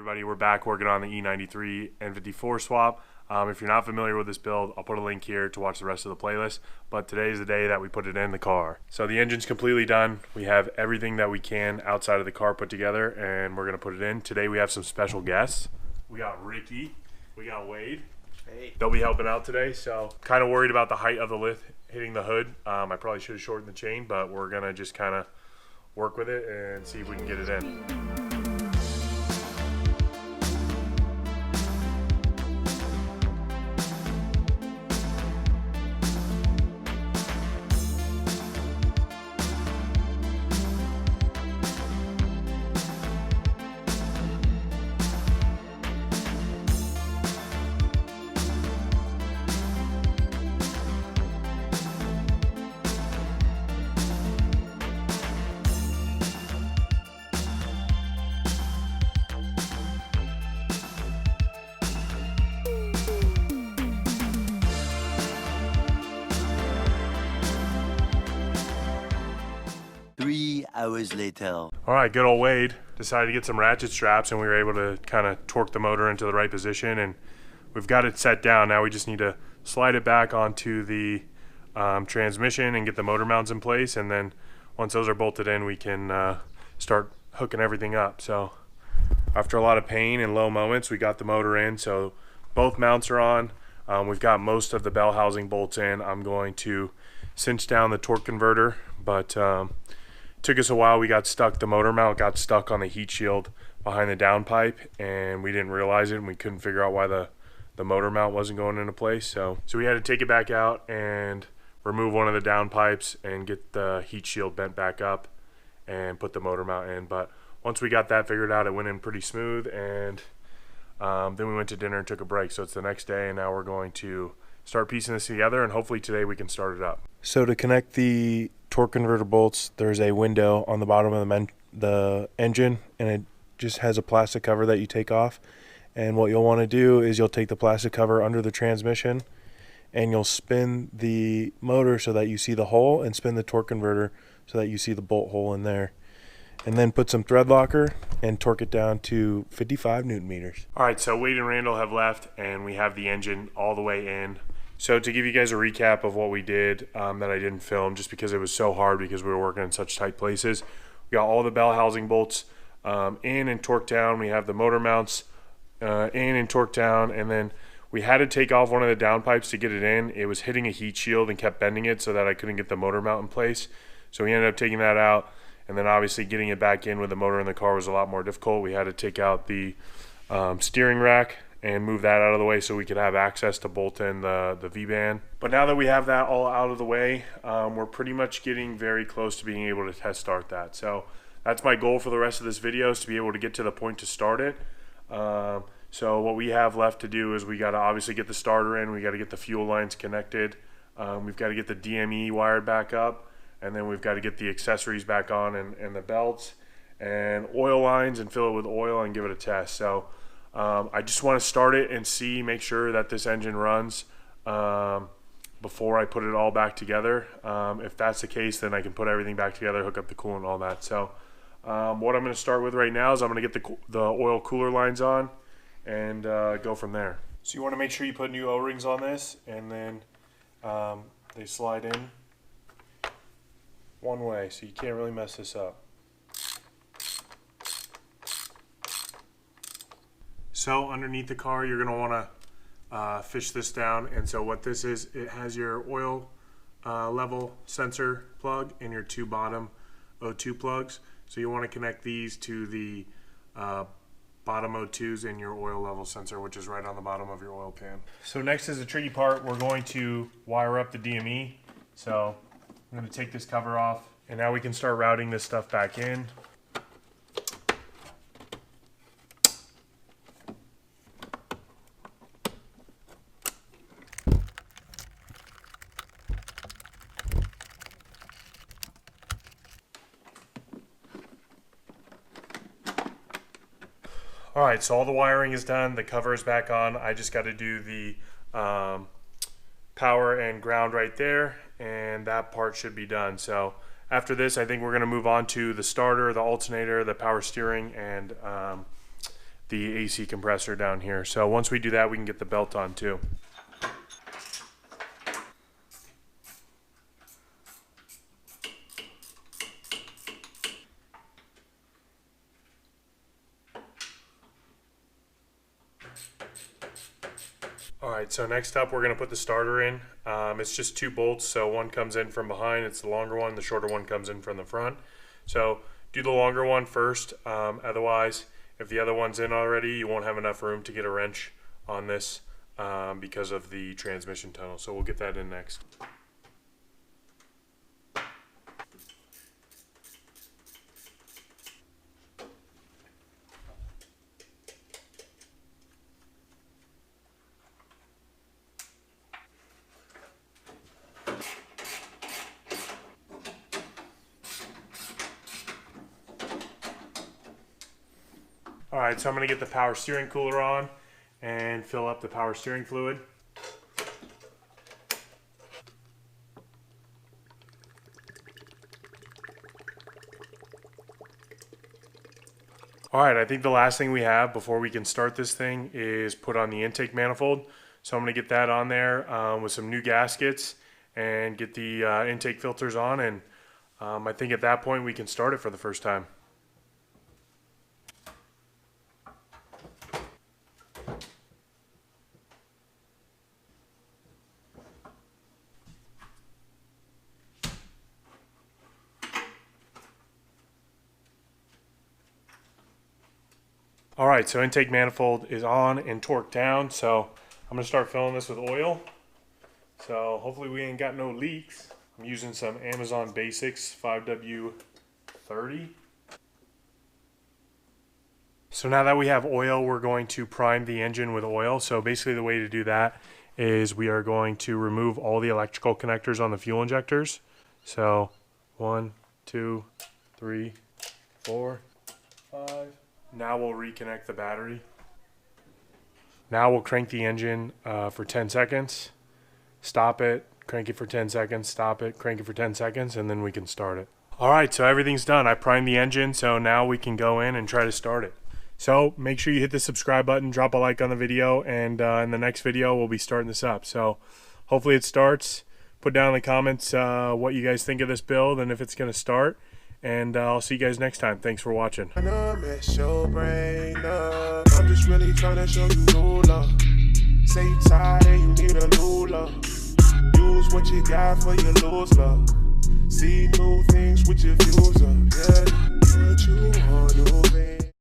everybody, we're back working on the E93 N54 swap. If you're not familiar with this build, I'll put a link here to watch the rest of the playlist, but today's the day that we put it in the car. So the engine's completely done. We have everything that we can outside of the car put together, and we're gonna put it in. Today we have some special guests. We got Ricky, we got Wade. Hey. They'll be helping out today, so kind of worried about the height of the lift hitting the hood. I probably should have shortened the chain, but we're gonna just kind of work with it and see if we can get it in. 3 hours later. All right, good old Wade decided to get some ratchet straps, and we were able to kind of torque the motor into the right position, and we've got it set down. Now we just need to slide it back onto the transmission and get the motor mounts in place, and then once those are bolted in, we can start hooking everything up. So after a lot of pain and low moments, we got the motor in, so both mounts are on. We've got most of the bell housing bolts in. I'm going to cinch down the torque converter, but took us a while. We got stuck. The motor mount got stuck on the heat shield behind the downpipe, and we didn't realize it, and we couldn't figure out why the motor mount wasn't going into place. So we had to take it back out and remove one of the downpipes and get the heat shield bent back up and put the motor mount in. But once we got that figured out, it went in pretty smooth, and then we went to dinner and took a break. So it's the next day, and now we're going to start piecing this together, and hopefully today we can start it up. So to connect the torque converter bolts, there's a window on the bottom of the engine, and it just has a plastic cover that you take off. And what you'll want to do is you'll take the plastic cover under the transmission, and you'll spin the motor so that you see the hole, and spin the torque converter so that you see the bolt hole in there. And then put some thread locker and torque it down to 55 Newton meters. All right, so Wade and Randall have left, and we have the engine all the way in. So to give you guys a recap of what we did that I didn't film just because it was so hard because we were working in such tight places. We got all the bell housing bolts in and torqued down. We have the motor mounts in and torqued down, and then we had to take off one of the downpipes to get it in. It was hitting a heat shield and kept bending it so that I couldn't get the motor mount in place. So we ended up taking that out, and then obviously getting it back in with the motor in the car was a lot more difficult. We had to take out the steering rack and move that out of the way so we could have access to bolt in the V-band. But now that we have that all out of the way, we're pretty much getting very close to being able to test start that. So that's my goal for the rest of this video, is to be able to get to the point to start it. So what we have left to do is we got to obviously get the starter in, we got to get the fuel lines connected, we've got to get the DME wired back up, and then we've got to get the accessories back on and the belts and oil lines and fill it with oil and give it a test. So I just want to start it and make sure that this engine runs before I put it all back together. If that's the case, then I can put everything back together, hook up the coolant and all that. So what I'm going to start with right now is I'm going to get the oil cooler lines on and go from there. So you want to make sure you put new O-rings on this, and then they slide in one way, so you can't really mess this up. So underneath the car, you're going to want to fish this down. And so what this is, it has your oil level sensor plug and your two bottom O2 plugs. So you want to connect these to the bottom O2s in your oil level sensor, which is right on the bottom of your oil pan. So next is the tricky part. We're going to wire up the DME. So I'm going to take this cover off, and now we can start routing this stuff back in. All right, so all the wiring is done. The cover is back on. I just got to do the power and ground right there, and that part should be done. So after this, I think we're going to move on to the starter, the alternator, the power steering, and the AC compressor down here. So once we do that, we can get the belt on too. Alright, so next up we're going to put the starter in. It's just 2 bolts, so one comes in from behind, it's the longer one, the shorter one comes in from the front. So do the longer one first, otherwise if the other one's in already, you won't have enough room to get a wrench on this because of the transmission tunnel. So we'll get that in next. Alright, so I'm going to get the power steering cooler on and fill up the power steering fluid. Alright, I think the last thing we have before we can start this thing is put on the intake manifold. So I'm going to get that on there with some new gaskets and get the intake filters on, and I think at that point we can start it for the first time. Alright, so intake manifold is on and torqued down, so I'm going to start filling this with oil. So hopefully we ain't got no leaks. I'm using some Amazon Basics 5W30. So now that we have oil, we're going to prime the engine with oil. So basically the way to do that is we are going to remove all the electrical connectors on the fuel injectors. So 1, 2, 3, 4, 5. Now we'll reconnect the battery. Now we'll crank the engine for 10 seconds, stop it, crank it for 10 seconds, stop it, crank it for 10 seconds, and then we can start it. Alright, so everything's done. I primed the engine, so now we can go in and try to start it. So make sure you hit the subscribe button, drop a like on the video, and in the next video we'll be starting this up. So hopefully it starts. Put down in the comments what you guys think of this build and if it's going to start. And I'll see you guys next time. Thanks for watching. I'm just really trying to show you no love. Say you tired and you need a new love. Use what you got for your lose love. See new things with your views up, yeah.